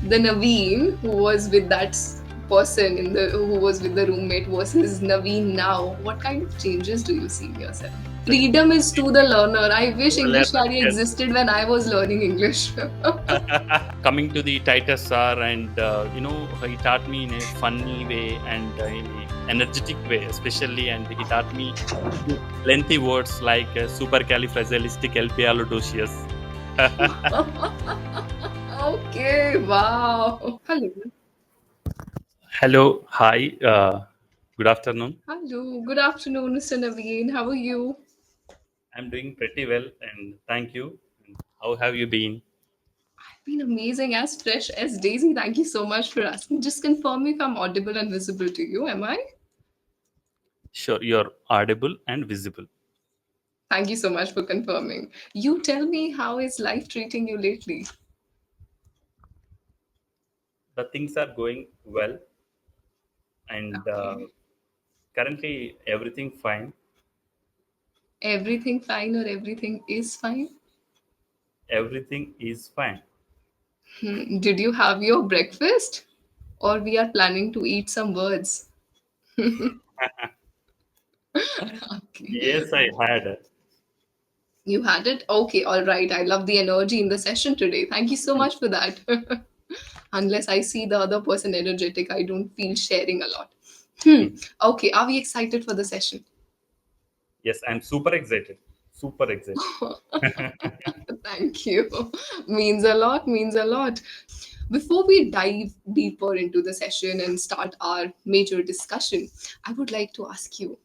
the Naveen who was with that person who was with the roommate versus Naveen now, what kind of changes do you see in yourself? It's a Freedom is to the learner. I wish learner. English Yaari Yes. existed when I was learning English. Coming to the Titus sir, and he taught me in a funny way and in a energetic way, especially, and he taught me lengthy words like supercalifragilisticexpialidocious. Okay, wow. Hello. Hello, hi, good afternoon. Hello. Good afternoon, Mr. Naveen. How are you? I'm doing pretty well, and thank you. And how have you been? Been amazing, as fresh as Daisy. Thank you so much for asking. Just confirm if I'm audible and visible to you. Am I? Sure, you're audible and visible. Thank you so much for confirming. You tell me, how is life treating you lately? The things are going well, and Okay. currently everything fine. Everything fine or everything is fine? Everything is fine. Did you have your breakfast? Or we are planning to eat some words? Okay. Yes, I had. You had it? Okay, all right. I love the energy in the session today. Thank you so much for that. Unless I see the other person energetic, I don't feel sharing a lot. Okay, are we excited for the session? Yes, I'm super excited. Super excited. Thank you. Means a lot, means a lot. Before we dive deeper into the session and start our major discussion, I would like to ask you,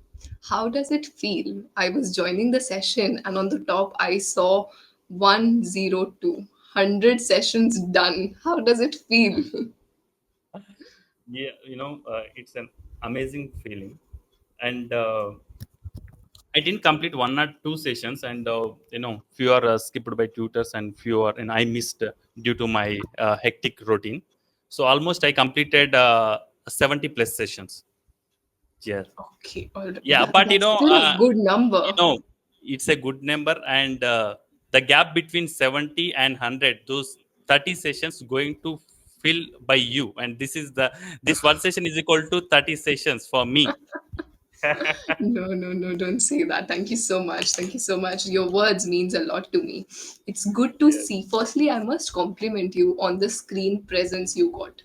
how does it feel? I was joining the session and on the top I saw 102, 100 sessions done. How does it feel? Yeah, it's an amazing feeling. And I didn't complete one or two sessions, and few are skipped by tutors, and few are, and I missed due to my hectic routine. So almost I completed 70 plus sessions. Yeah, Okay, all right. yeah, but That's still a good you number. know, it's a good number, and the gap between 70 and 100, those 30 sessions going to fill by you, and this one session is equal to 30 sessions for me. No, no, no, don't say that. Thank you so much. Thank you so much. Your words means a lot to me. It's good to Yes, see. Firstly, I must compliment you on the screen presence you got.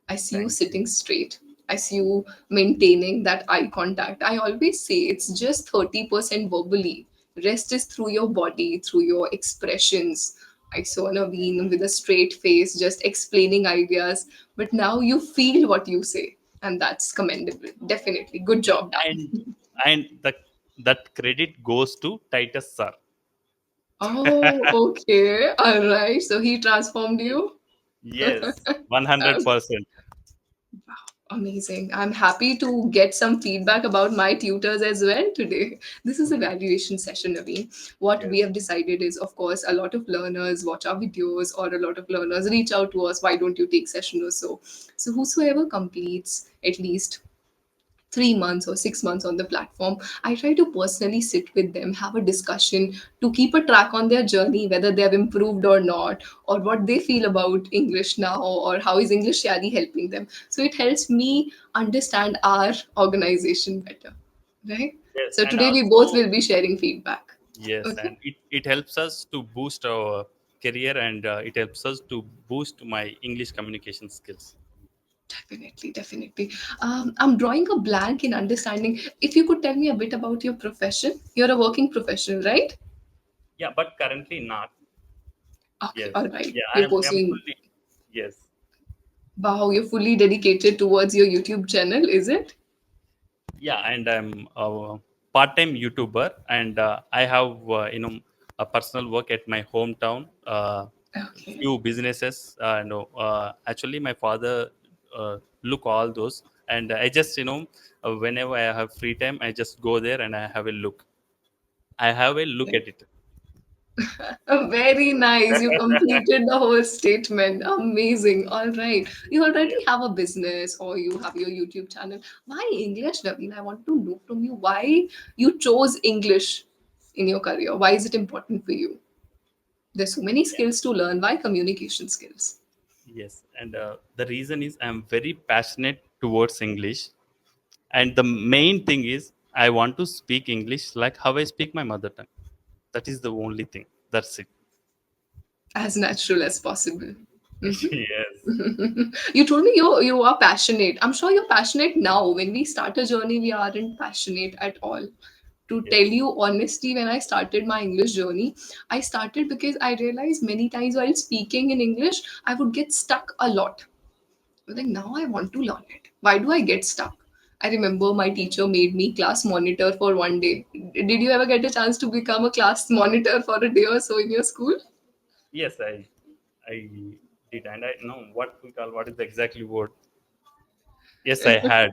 I see you thank you. sitting straight. I see you maintaining that eye contact. I always say it's just 30% verbally. Rest is through your body, through your expressions. I saw Naveen with a straight face, just explaining ideas. But now you feel what you say. And that's commendable. Definitely. Good Yeah, job and done. that credit goes to Titus sir. Oh, okay. All right. So he transformed you? Yes, 100%. Amazing. I'm happy to get some feedback about my tutors as well today. This is a valuation session, Naveen. What we Yes. have decided is, of course, a lot of learners watch our videos or a lot of learners reach out to us. Why don't you take session or so? So whosoever completes at least 3 months or 6 months on the platform, I try to personally sit with them, have a discussion to keep a track on their journey, whether they have improved or not, or what they feel about English now, or how is English Yaari helping them. So it helps me understand our organization better, right? Yes, So and today we both also will be sharing feedback. yes, Okay. and it helps us to boost our career, and it helps us to boost my English communication skills. Definitely, definitely. I'm drawing a blank in understanding. If you could tell me a bit about your profession, you're a working professional, right? Yeah, but currently not. Okay, Yes. all right. Yeah, You're I'm posting. fully. Yes. Wow, you're fully dedicated towards your YouTube channel, is it? Yeah, and I'm a part-time YouTuber, and I have a personal work at my hometown. Okay. Few businesses. No, actually, my father look all those, and I just whenever I have free time, I just go there and I have a look. I have a look at it. Very nice. You completed the whole statement. Amazing. All right. You already Yes. have a business or you have your YouTube channel. Why English, Naveen? I want to know from you why you chose English in your career. Why is it important for you? There's so many skills to learn. Why communication skills? Yes, and the reason is I'm very passionate towards English, and the main thing is I want to speak English like how I speak my mother tongue. That is the only thing. That's it. As natural as possible. Yes, You told me you are passionate. I'm sure you're passionate now. When we start a journey, we aren't passionate at all. To tell yes, you honestly, when I started my English journey, I started because I realized many times while speaking in English, I would get stuck a lot. I was like, now I want to learn it. Why do I get stuck? I remember my teacher made me class monitor for one day. Did you ever get a chance to become a class monitor for a day or so in your school? yes. I did, and I know what we call what is the exactly word. Yes, I had.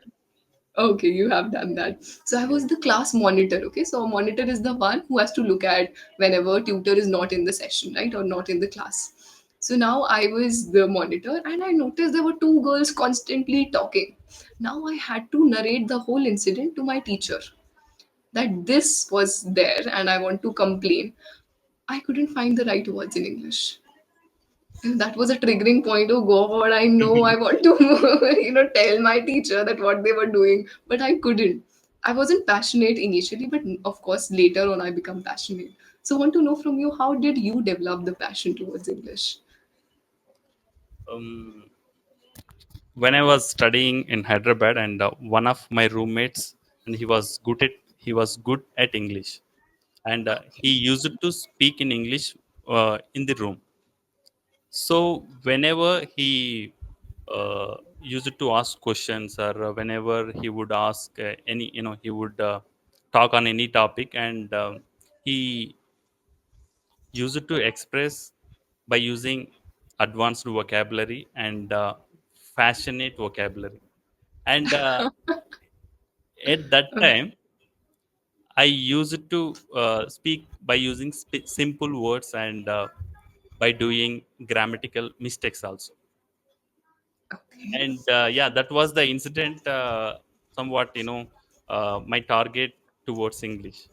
Okay, you have done that. So I Yes, was the class monitor. Okay, so a monitor is the one who has to look at whenever tutor is not in the session, right, or not in the class. So now I was the monitor, and I noticed there were two girls constantly talking. Now I had to narrate the whole incident to my teacher that this was there, and I want to complain. I couldn't find the right words in English. And that was a triggering point. Oh God, I know I want to, tell my teacher that what they were doing, but I couldn't. I wasn't passionate initially, but of course later on I become passionate. So I want to know from you, how did you develop the passion towards English? um, when I was studying in Hyderabad, and one of my roommates, and he was good at English, and he used to speak in English in the room. So whenever he used to ask questions, or whenever he would ask any, he would talk on any topic, and he used to express by using advanced vocabulary and fashionate vocabulary. And at that time, I used to speak by using simple words, and by doing grammatical mistakes also. Okay. And yeah, that was the incident, somewhat, my target towards English.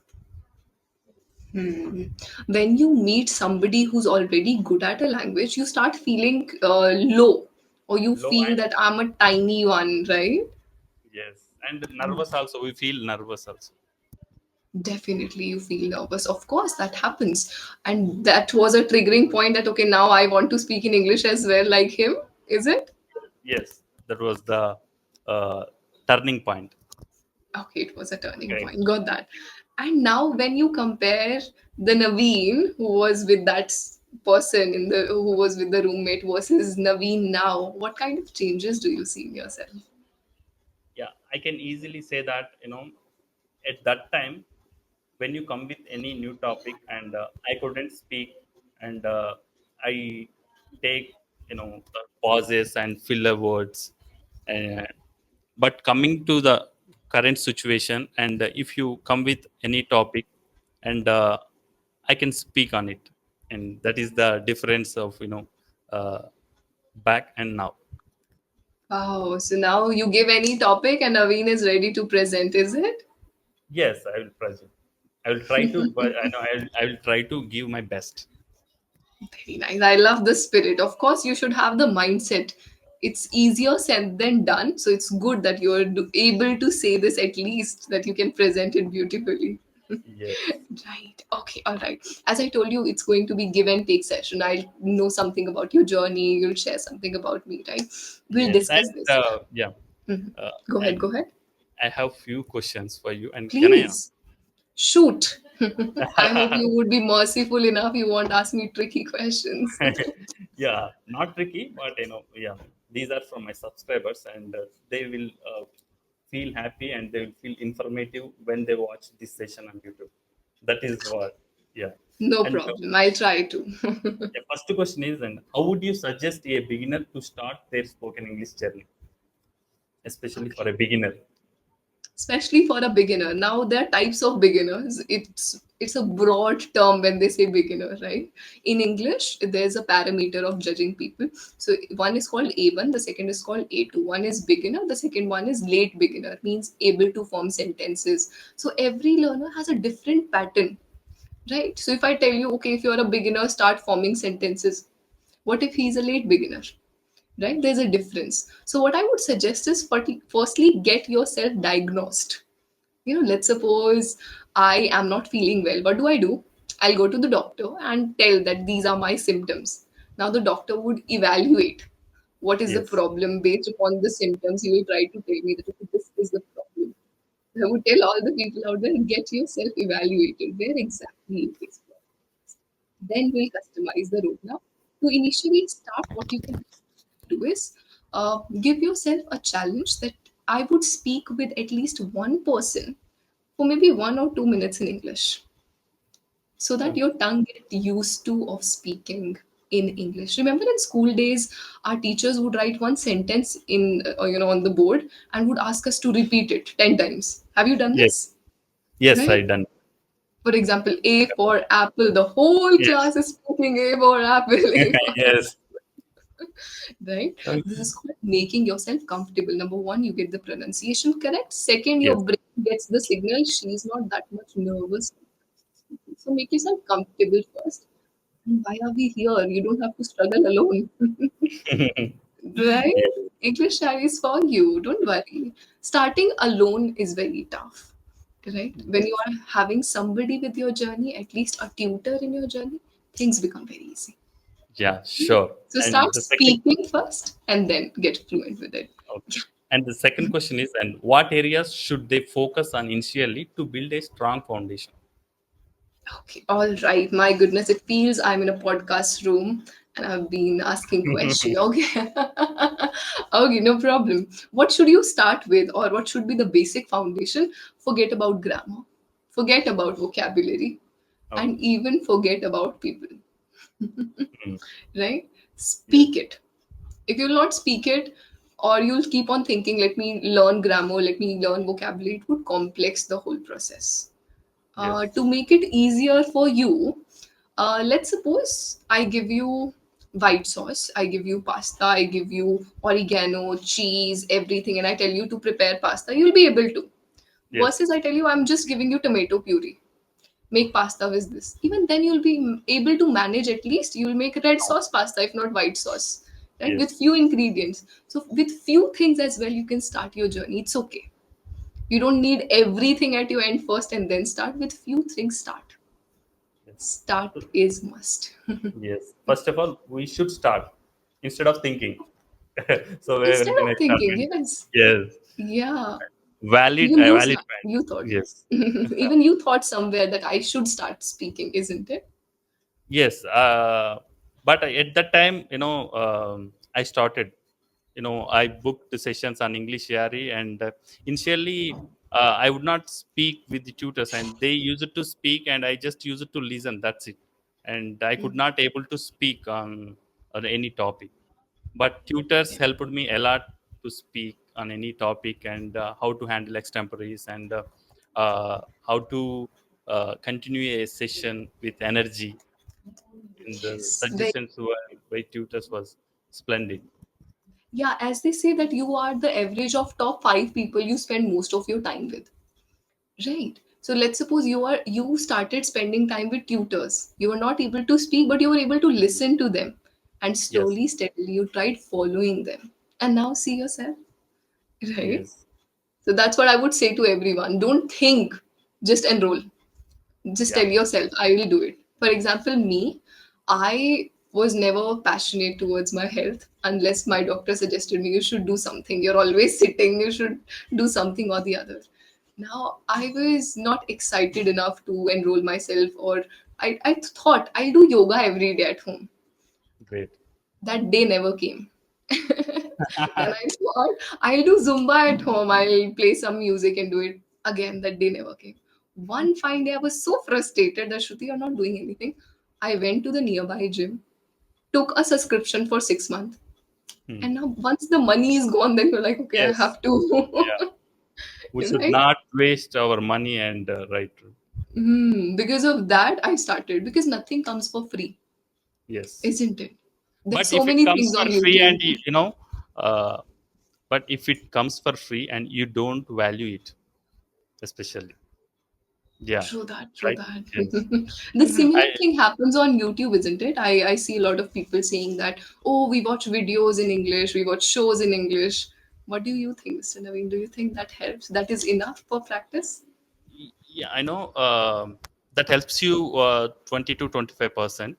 Hmm. When you meet somebody who's already good at a language, you start feeling low, or you Low feel and that I'm a tiny one, right? yes, and nervous also. We feel nervous also. Definitely, you feel nervous. Of course, that happens. And that was a triggering point that, okay, now I want to speak in English as well, like him. Is it? Yes, that was the uh, turning point. Okay, it was a turning Correct. point. Got that. And now, when you compare the Naveen who was with that person who was with the roommate versus Naveen now, what kind of changes do you see in yourself? Yeah, I can easily say that, at that time, when you come with any new topic, and I couldn't speak, and I take, pauses and filler words. uh, but coming to the current situation, and if you come with any topic, and I can speak on it, and that is the difference of, uh, back and now. Wow. So now you give any topic and Naveen is ready to present, is it? Yes, I will present. I will try to, but I will try to give my best. Very nice. I love the spirit. Of course, you should have the mindset. It's easier said than done. So it's good that you're able to say this, at least that you can present it beautifully. Yes, Right. Okay. All right. As I told you, it's going to be give and take session. I'll know something about your journey. You'll share something about me, right? We'll yes, and discuss this. yeah, Mhm. uh, Go ahead. and Go ahead. I have few questions for you, and can I? Please shoot. I hope you would be merciful enough. You won't ask me tricky questions. Yeah, not tricky, but yeah, these are from my subscribers, and they will feel happy, and they will feel informative when they watch this session on YouTube. That is what, yeah. No And problem. I'll try to. the first question is, and how would you suggest a beginner to start their spoken English journey, especially for Okay. a beginner? Especially for a beginner. Now there are types of beginners. It's a broad term when they say beginner, right? In English, there's a parameter of judging people. So one is called A1, the second is called A2. One is beginner, the second one is late beginner, means able to form sentences. So every learner has a different pattern, right? So if I tell you, okay, if you're a beginner, start forming sentences. What if he's a late beginner? right? There's a difference. So what I would suggest is firstly get yourself diagnosed. Let's suppose I am not feeling well. What do? I'll go to the doctor and tell that these are my symptoms. Now the doctor would evaluate what is the Yes. problem based upon the symptoms. He will try to tell me that okay, this is the problem. I would tell all the people out there, get yourself evaluated. Where exactly it is. Then we'll customize the road. Now, to initially start, what you can do is give yourself a challenge that I would speak with at least one person for maybe 1 or 2 minutes in English, so that Oh, your tongue get used to of speaking in English. Remember in school days, our teachers would write one sentence in on the board and would ask us to repeat it 10 times. Have you done yes. this? Yes, I Right? done. For example, A for apple. The whole Yes. class is speaking A for apple, A for Yes. right? This Okay. is called making yourself comfortable. Number one, you get the pronunciation correct. Second, your Yes. brain gets the signal she's not that much nervous. So make yourself comfortable first. And why are we here? You don't have to struggle alone, right? Yes. English Yaari is for you. Don't worry. Starting alone is very tough, right? When you Yes. are having somebody with your journey, at least a tutor in your journey, things become very easy. Yeah, sure. So And start the second, speaking first and then get fluent with it. okay. And the second question is, and what areas should they focus on initially to build a strong foundation? Okay, all right. My goodness, it feels I'm in a podcast room and I've been asking questions. Okay. Okay, no problem. What should you start with, or what should be the basic foundation? Forget about grammar, forget about vocabulary, and Okay. even forget about people, Mm. right? Yes. Speak it. If you'll not speak it, or you'll keep on thinking, let me learn grammar, let me learn vocabulary, it would complex the whole process. Yes. To make it easier for you, let's suppose I give you white sauce, I give you pasta, I give you oregano, cheese, everything, and I tell you to prepare pasta, you'll be able to. Yes. Versus I tell you, I'm just giving you tomato puree. Make pasta with this. Even then, you'll be able to manage at least. You'll make red sauce pasta, if not white sauce, right? With Yes. few ingredients. So, with few things as well, you can start your journey. It's okay. You don't need everything at your end first and then start. With few things, start. Yes. Start is must. Yes. First of all, we should start instead of thinking. So where Instead can I of start thinking, with? yes, Yes. yeah, Valid, even a you valid start. point. You thought, Yes. even you thought somewhere that I should start speaking, isn't it? Yes. But at that time, I started. I booked the sessions on English Yaari, and initially, I would not speak with the tutors, and they used to speak, and I just used to listen. That's it, and I Yeah, could not able to speak on any topic. But tutors yeah. helped me a lot to speak on any topic, and how to handle extemporaries, and how to continue a session with energy. And the Yes, very. suggestions were by tutors was splendid. Yeah, as they say that you are the average of top five people you spend most of your time with. Right. So let's suppose you started spending time with tutors. You were not able to speak, but you were able to listen to them. And Yes. slowly, steadily, you tried following them. And now see yourself. Right? Yes. So that's what I would say to everyone. Don't think, just enroll. Just Yeah. tell yourself, I will do it. For example, me, I was never passionate towards my health unless my doctor suggested me, you should do something. You're always sitting, you should do something or the other. Now, I was not excited enough to enroll myself, or I thought I'll do yoga every day at home. Great. That day never came. Then I thought I'll do Zumba at home. I'll play some music and do it again. That day never came. One fine day, I was so frustrated that Shruti, you're not doing anything. I went to the nearby gym, took a subscription for 6 months, Hmm. and now once the money is gone, then you're like, okay, I Yes. have to, Yeah. We should right? not waste our money and right. Because of that, I started because nothing comes for free, Yes. isn't it? There's But so if it many comes things on for free and YouTube. uh, but if it comes for free and you don't value it, especially Yeah, True that, true right. that. Yes. The similar I thing happens on YouTube, isn't it? I see a lot of people saying that, oh, we watch videos in English, we watch shows in English. What do you think, Mr. Naveen? Do you think that helps? That is enough for practice? Yeah, I know that helps you 20 to 25%.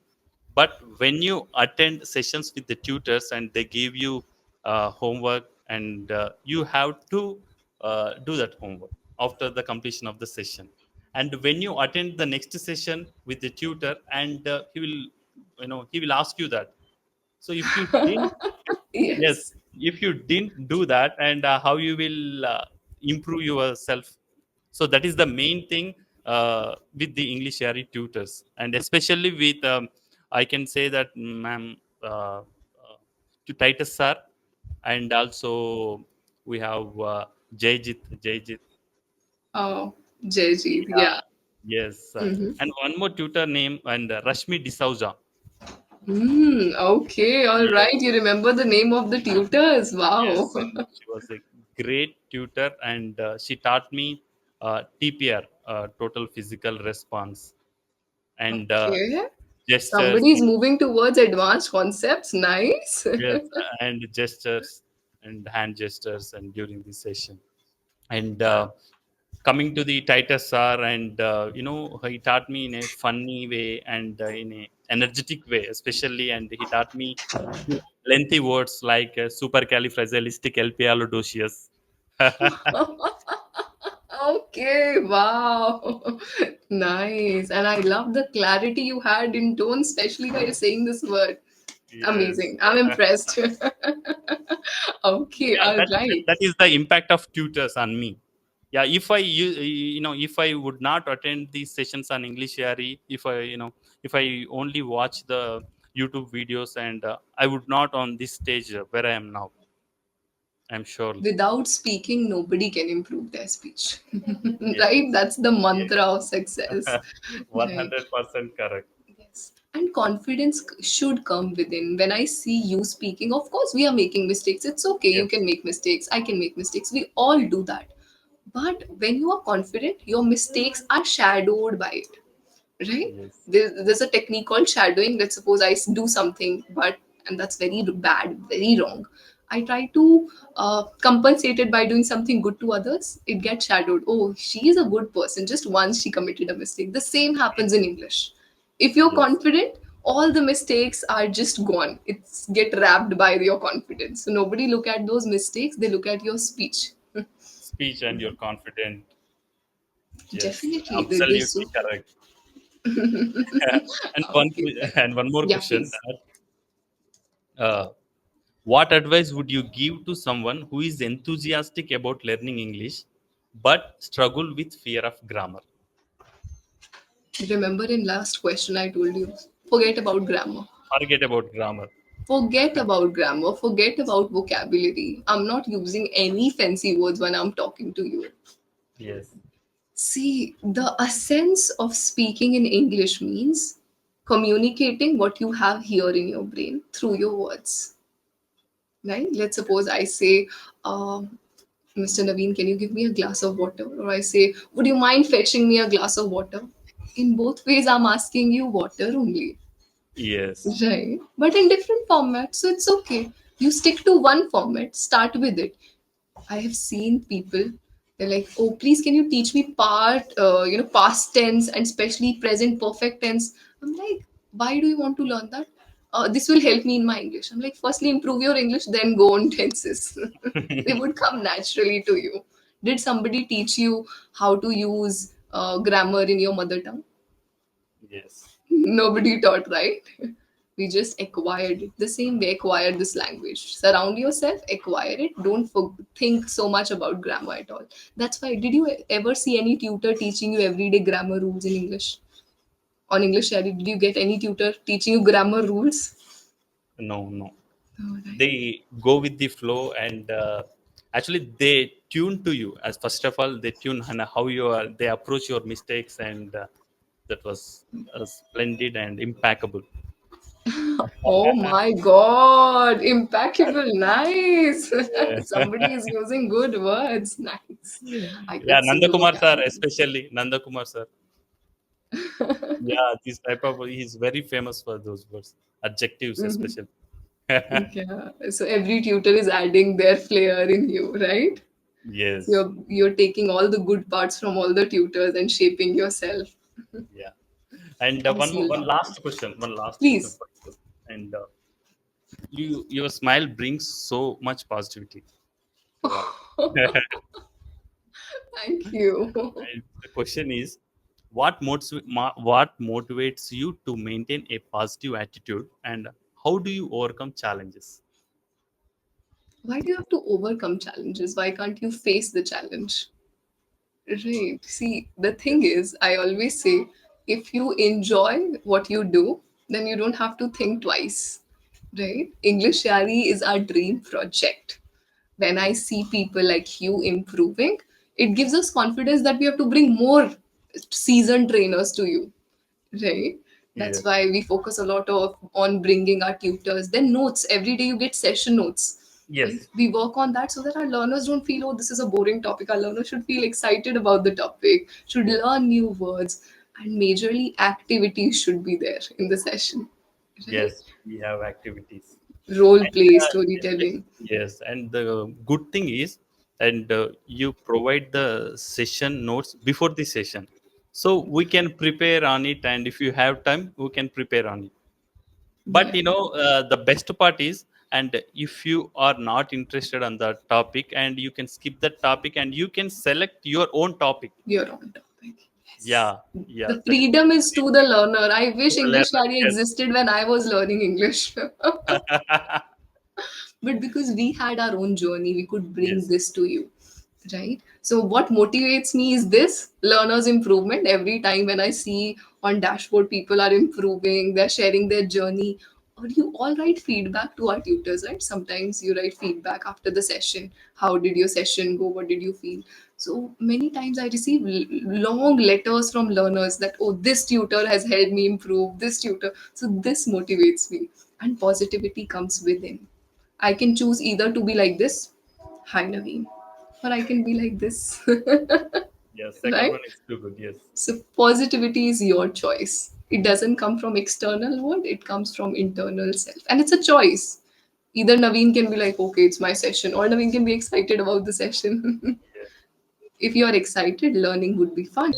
But when you attend sessions with the tutors and they give you homework, and you have to do that homework after the completion of the session. And when you attend the next session with the tutor, and he will ask you that. So if you didn't, yes, Yes. if you didn't do that, and how you will improve yourself. So that is the main thing with the English Yaari tutors, and especially with I can say that, ma'am, to Titus sir, and also we have Jayjit. Oh, Jayjeet, Yeah, yeah. yes, Mm-hmm. and one more tutor name, and Rashmi D'Souza. Okay, all Yes, right. You remember the name of the tutors. Wow. yes, she was a great tutor, and she taught me TPR, total physical response, and Okay. gestures. Somebody is moving towards advanced concepts. Nice. Yes, and gestures and hand gestures, and during the session. And coming to the Titus sir, and he taught me in a funny way, and in a energetic way, especially, and he taught me lengthy words like supercalifragilisticexpialidocious. Okay, wow. Nice. And I love the clarity you had in tone, especially while saying this word. Yes. Amazing. I'm impressed. Okay, Yeah, all right. that is the impact of tutors on me. Yeah, if if I would not attend these sessions on English Yaari, if I only watch the YouTube videos, and I would not on this stage where I am now, I'm sure. Without speaking, nobody can improve their speech. Right? Yes, That's the yes. mantra of success. Right. 100% correct. Yes. And confidence should come within. When I see you speaking, of course, we are making mistakes. It's okay. You Yes, can make mistakes. I can make mistakes. We all do that. But when you are confident, your mistakes are shadowed by it, right? yes, There's a technique called shadowing. Let's suppose I do something, but and that's very bad, very wrong. I try to compensate it by doing something good to others. It gets shadowed. Oh, she is a good person. Just once she committed a mistake. The same happens in English. If you're yes. confident, all the mistakes are just gone. It's get wrapped by your confidence. So nobody look at those mistakes. They look at your speech. Speech and you're confident. Yes, Definitely, this. absolutely correct. and one Okay, right. and one more Yeah, question. please. Uh, what advice would you give to someone who is enthusiastic about learning English but struggle with fear of grammar? Remember in last question I told you, forget about grammar. Forget about grammar. Forget about grammar. Forget about vocabulary. I'm not using any fancy words when I'm talking to you. Yes, See, the essence of speaking in English means communicating what you have here in your brain through your words. Right? Let's suppose I say, Mr. Naveen, can you give me a glass of water? Or I say, would you mind fetching me a glass of water? In both ways, I'm asking you water only. yes. Right. But in different formats, so it's okay. You stick to one format, start with it. I have seen people, they're like, oh, please, can you teach me past tense and especially present perfect tense? I'm like, why do you want to learn that? This will help me in my English. I'm like, firstly, improve your English, then go on tenses. They would come naturally to you. Did somebody teach you how to use grammar in your mother tongue? Yes. Nobody taught, right? We just acquired it the same way. Acquired this language. Surround yourself, acquire it. Don't think so much about grammar at all. That's why. Did you ever see any tutor teaching you everyday grammar rules in English? On English, Yaari, did you get any tutor teaching you grammar rules? No, no. No, right? They go with the flow, and actually they tune to you. As first of all, they tune on how you are. They approach your mistakes, and that was splendid and impeccable. Oh my God, impeccable, nice. Yeah. Somebody is using good words, nice. I Yeah, could see Nanda the Kumar sir, vocabulary. especially Nanda Kumar sir. Yeah, this type of he's very famous for those words, adjectives Mhm. especially. Yeah. So every tutor is adding their flair in you, right? So Yes, you're taking all the good parts from all the tutors and shaping yourself yeah. And as you one learn. last question, one last question Please. for you. And your smile brings so much positivity to all. Thank you. And the question is, what motivates you to maintain a positive attitude, and how do you overcome challenges? Why do you have to overcome challenges? Why can't you face the challenge? Right. See, the thing Yes, is, I always say if you enjoy what you do, then you don't have to think twice. Right? English Yaari is our dream project. When I see people like you improving, it gives us confidence that we have to bring more seasoned trainers to you, right? yes, That's why we focus a lot of on bringing our tutors. Then notes, every day you get session notes, right? yes, We work on that so that our learners don't feel, oh, this is a boring topic. Our learners should feel excited about the topic, should yes, learn new words, and majorly activities should be there in the session, right? yes. We have activities. Role And, play, yes, storytelling. yes. And the good thing is, and you provide the session notes before the session, so we can prepare on it. And if you have time, we can prepare on it. But Yeah, the best part is, and if you are not interested on the topic, and you can skip that topic, and you can select your own topic. you're on topic. Yes. Yeah, yeah. The That is freedom is to the learner. I to wish the English learner. Study Yes. existed when I was learning English. But because we had our own journey, we could bring Yes. this to you, right? So what motivates me is this learners improvement. Every time when I see on dashboard people are improving, they're sharing their journey, or you all write feedback to our tutors, right? Sometimes you write feedback after the session. How did your session go? What did you feel? So many times I receive long letters from learners that, oh, this tutor has helped me improve, this tutor. So this motivates me, and positivity comes within. I can choose either to be like this, hi Naveen, or I can be like this, Yeah. Second right? one is too good. Yes. So positivity is your choice. It doesn't come from external world, it comes from internal self. And it's a choice. Either Naveen can be like, okay, it's my session, or Naveen can be excited about the session. Yes. If you are excited, learning would be fun.